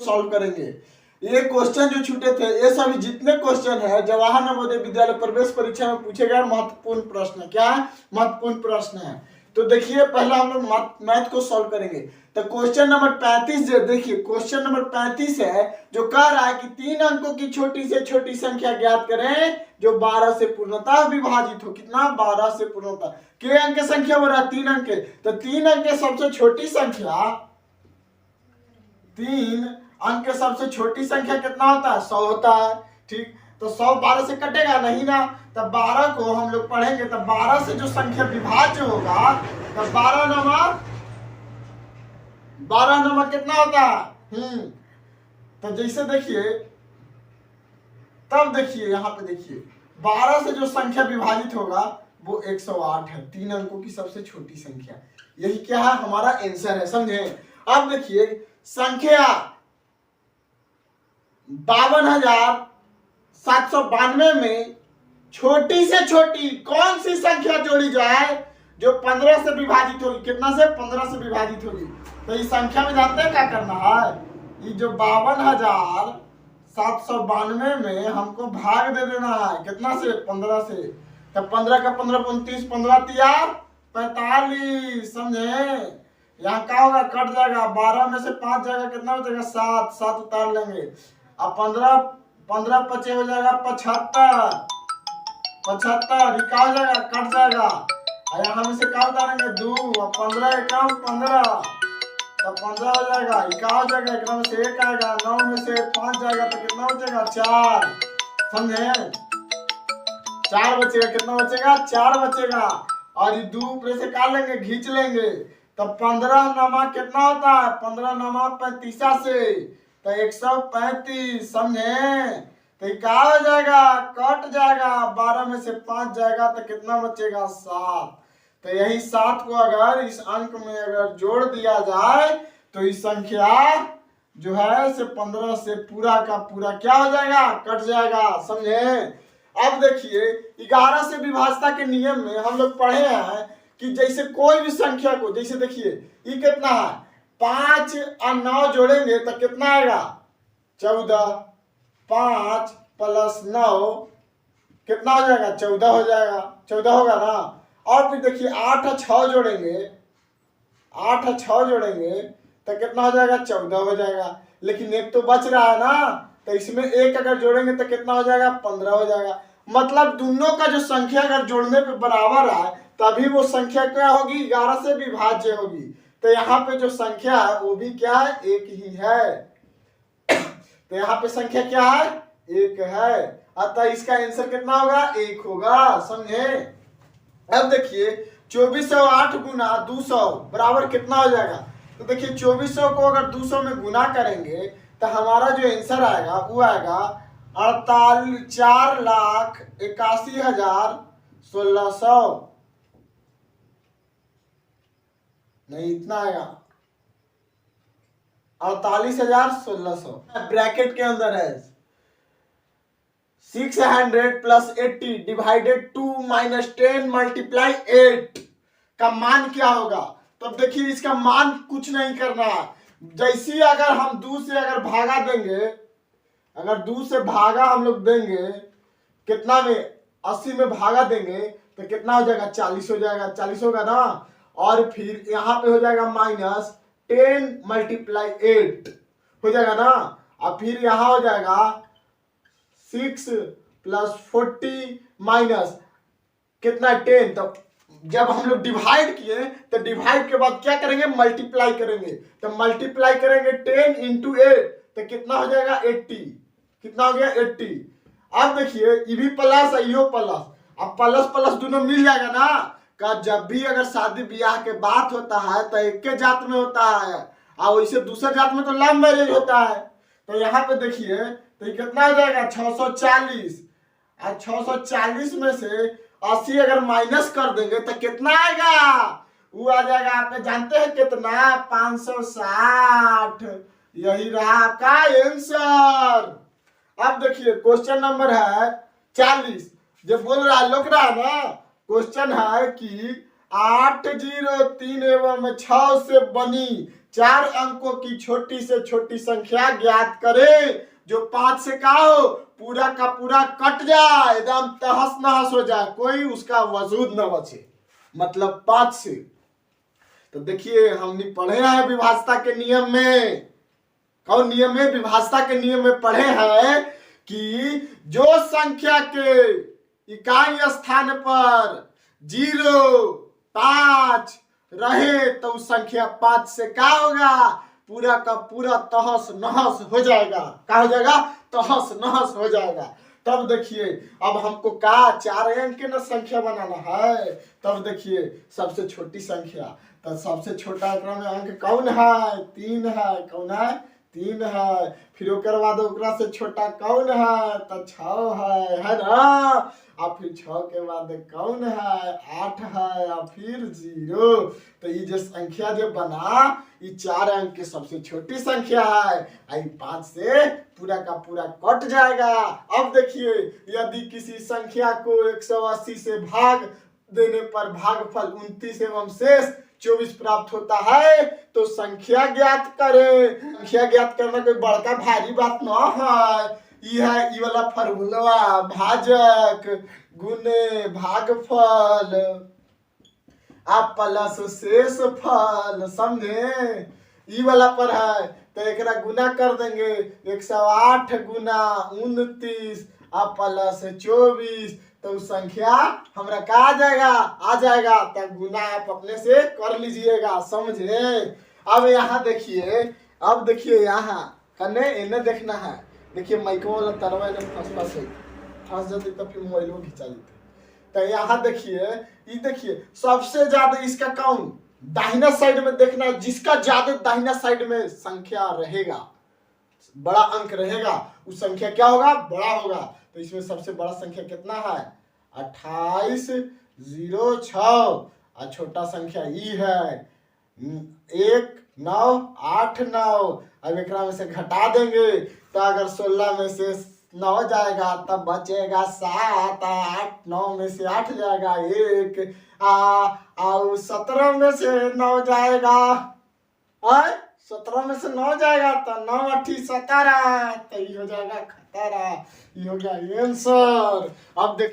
Solve करेंगे। ये question जो छूटे थे, ये सभी जितने क्वेश्चन है जवाहर नवोदय विद्यालय प्रवेश परीक्षा में पूछे गए महत्वपूर्ण प्रश्न। क्या है? महत्वपूर्ण प्रश्न है। तो देखिए पहला हम लोग मैथ को सॉल्व करेंगे। तो क्वेश्चन नंबर 35 देखिए, क्वेश्चन नंबर 35 है जो कह रहा है कि 3 अंकों की छोटी से छोटी संख्या ज्ञात करें जो 12 से पूर्णतः विभाजित हो। कितना? 12 से पूर्णतः। के अंक संख्या हो रहा है? 3 अंक। तो 3 अंक सबसे छोटी संख्या, 3 अंक सबसे छोटी संख्या कितना होता है? 100 होता है। ठीक, तो 100 12 से कटेगा नहीं ना, तब 12 को हम लोग पढ़ेंगे तब 12 से जो संख्या विभाज्य होगा तब 12 नंबर कितना होता है? तो जैसे देखिए, तब देखिए यहाँ पे देखिए 12 से जो संख्या विभाजित होगा वो 108 है, 3 अंकों की सबसे छोटी संख्या। यही क्या है? हमारा आंसर है। समझे? अब देखिए संख्या 52,792 में छोटी से छोटी कौन सी संख्या जोड़ी जाए जो 15 से विभाजित होगी? कितना से? 15 से विभाजित होगी। तो इस संख्या में जानते हैं क्या करना है? ये जो 52,792 में हमको भाग दे देना है। कितना से? 15 से। तो 15 का 15 29, 15 तिया 45। समझे? यहाँ क्या होगा? कट जाएगा। 12 में से 5 जाएगा, कितना हो जाएगा? 7। 7 उतार लेंगे। अब 15 पचे हो जाएगा 75। 75 क्या हो जाएगा? कट जाएगा। और यहाँ में से क्या उतारेंगे? 2। और 15 एकम 15, तो 15 हो जाएगा। क्या हो जाएगा? एक में से 1 आएगा, 9 में से 5 जाएगा तो कितना हो जाएगा? 4। समझे? 4 बचेगा। कितना बचेगा? 4 बचेगा। और ये 2 ऊपर से काट लेंगे, खींच लेंगे, तो 15 नमा कितना होता है? 15 नमा 35 से, तो 135। समझे? तो क्या हो जाएगा? कट जाएगा। 12 में से 5 जाएगा तो कितना बचेगा? 7। तो यही 7 को अगर इस अंक में अगर जोड़ दिया जाए तो इस संख्या जो है से 15 से पूरा का पूरा क्या हो जाएगा? कट जाएगा। समझे? अब देखिए 11 से विभाजता के नियम में हम लोग पढ़े हैं कि जैसे कोई भी संख्या को, जैसे देखिए ये कितना है? 5 और 9 जोड़ेंगे तो कितना आएगा? 14। 5 + 9 कितना हो जाएगा? 14 हो जाएगा। 14 होगा ना। और फिर देखिए 8 और 6 जोड़ेंगे, 8 और 6 जोड़ेंगे तो कितना हो जाएगा? 14 हो जाएगा। लेकिन एक तो बच रहा है ना, तो इसमें 1 अगर जोड़ेंगे तो कितना हो जाएगा? 15 हो जाएगा। मतलब दोनों का जो संख्या अगर जोड़ने पे बराबर है तभी वो संख्या क्या होगी? 11 से विभाज्य होगी। तो यहाँ पे जो संख्या है वो भी क्या है? 1 ही है। तो यहाँ पे संख्या क्या है? 1 है। अतः इसका आंसर कितना होगा? 1 होगा। समझे? अब देखिए 2408 गुना 200 बराबर कितना हो जाएगा? तो देखिए 2400 को अगर 200 में गुना करेंगे तो हमारा जो आंसर आएगा वो आएगा 4,81,1600। नहीं, इतना आएगा 48,1600। ब्रैकेट के अंदर है 600 + 80 डिवाइडेड 2 - 10 × 8 का मान क्या होगा? तो अब देखिए इसका मान कुछ नहीं करना है। जैसे अगर हम 2 से अगर भागा देंगे, अगर 2 से भागा हम लोग देंगे कितना में? 80 में भागा देंगे तो कितना हो जाएगा? 40 हो जाएगा। 40 होगा ना। और फिर यहाँ पे हो जाएगा -10 × 8 हो जाएगा ना। और फिर यहाँ हो जाएगा 6 + 40 माइनस कितना? 10। तो जब हम लोग डिवाइड किए तो डिवाइड के बाद क्या करेंगे? मल्टीप्लाई करेंगे। तो मल्टीप्लाई करेंगे 10 × 8 तो कितना हो जाएगा? 80। कितना हो गया? 80। अब देखिए ये भी प्लस है, यो प्लस। अब प्लस प्लस दोनों मिल जाएगा ना। का जब भी अगर शादी ब्याह के बात होता है तो एक के जात में होता है और वैसे दूसरे जात में तो लव मैरिज होता है। तो यहाँ पे देखिए तो ये कितना हो जाएगा? 640। और 640 में से 80 अगर माइनस कर देंगे तो कितना आएगा? वो आ जाएगा, आप जानते हैं कितना? 560। यही रहा आपका आंसर। अब देखिए क्वेश्चन नंबर है 40। जो बोल रहा है लोग रहा है ना, क्वेश्चन है कि 803 एवं 6 से बनी 4 अंकों की छोटी से छोटी संख्या ज्ञात करें जो 5 से का हो पूरा का पूरा कट जाए, एकदम तहस नहस हो जाए, कोई उसका वजूद न बचे, मतलब 5 से। तो देखिए हमने पढ़े हैं विभाज्यता के नियम में, कौन नियम में? विभाज्यता के नियम में पढ़े हैं कि जो संख्या के इकाई स्थान पर 0, 5 रहे तो उस संख्या 5 से क्या होगा? पूरा का पूरा तहस नहस हो जाएगा। क्या हो जाएगा? तहस नहस हो जाएगा। तब देखिए अब हमको का 4 अंक के ना संख्या बनाना है। तब देखिए सबसे छोटी संख्या, तो सबसे छोटा में अंक कौन है? 3 है। कौन है? 3 है। फिर ओकर बाद ओकरा से छोटा कौन है? तो 6 है ना। और फिर 6 के बाद कौन है? 8 है। और फिर 0। तो ये जो संख्या जो बना ये 4 अंक की सबसे छोटी संख्या है। आई 5 से पूरा का पूरा कट जाएगा। अब देखिए यदि किसी संख्या को 180 से भाग देने पर भागफल 29 एवं शेष 24 प्राप्त होता है तो संख्या ज्ञात करें। संख्या ज्ञात करना कोई बड़का भारी बात ना है। यह ये वाला फॉर्मूला भाजक गुने भागफल आप प्लस शेष फल, समझे? ई वाला पर है तो एकरा गुना कर देंगे। 108 गुना 29 आप प्लस 24 तो संख्या हमरा का आ जाएगा। तब गुना आप अपने से कर लीजिएगा, समझे? अब यहाँ देखिए, अब देखिए यहाँ कने इन्हें देखना है। देखिए माइको वाला तरवा ने फंस जाती तो फिर मोबाइल को खिंचा लेते। तो यहाँ देखिए, ये देखिए सबसे ज्यादा इसका कौन दाहिना साइड में देखना, जिसका ज्यादा दाहिना साइड में संख्या रहेगा, बड़ा अंक रहेगा, उस संख्या क्या होगा? बड़ा होगा। तो इसमें सबसे बड़ा संख्या कितना है? 2806 और छोटा संख्या ई है 1989। अब एक में से घटा देंगे तो अगर 16 में से 9 जाएगा तब बचेगा 7, 8, 9 में से 8 जाएगा 1 और 17 में से 9 जाएगा 17 में से 9 जाएगा तो 9 8 17 तो ये हो जाएगा 17। ये हो गया आंसर। अब देख